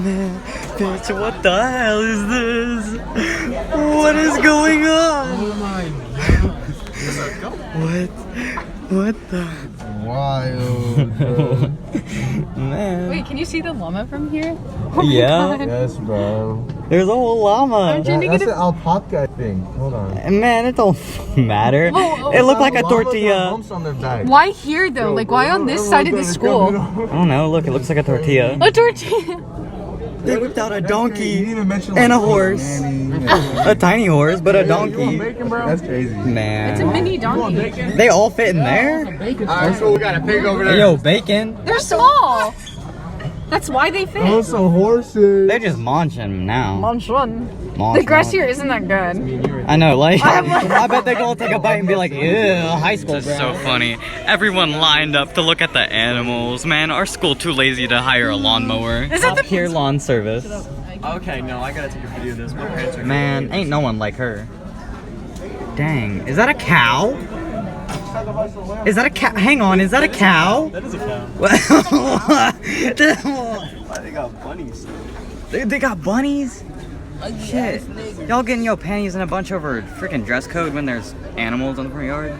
Bitch, what the hell is this? What is going on? Oh my god. What the? Wild, bro. Man. Wait, can you see the llama from here? Yeah. Yes, bro. There's a whole llama. I'm trying to That's get an alpaca thing. Hold on. Man, it don't matter. Whoa, It looked like a Llamas have tortilla. bumps on their back. Why here though? Like why on this side of the school? I don't know. Look, it looks like a tortilla. A tortilla. They whipped out a donkey You didn't even mention, and a like, horse. nanny. A tiny horse, but a You donkey. want bacon, bro? That's crazy. It's a Man. mini donkey. They all fit in there? Alright, so we got a pig over there. Yo, bacon. They're small. That's why they fit. Oh, some horses. They're just munching now. Munch one. Munch, The grass munch. here isn't that good. I know, like, I'm like- I bet they go take a bite and be like, ew, high school. This is so funny. Everyone lined up to look at the animals. Man, our school too lazy to hire a lawnmower. Is that Top tier lawn service. Okay, no, I gotta take a video of this. My parents are Man, ain't no one like her. Dang, is that a cow? Is that a cow? Hang on, is that a cow? That is a cow. Why They got bunnies. They got bunnies? Shit. Y'all getting your panties in a bunch over freaking dress code when there's animals on the front yard?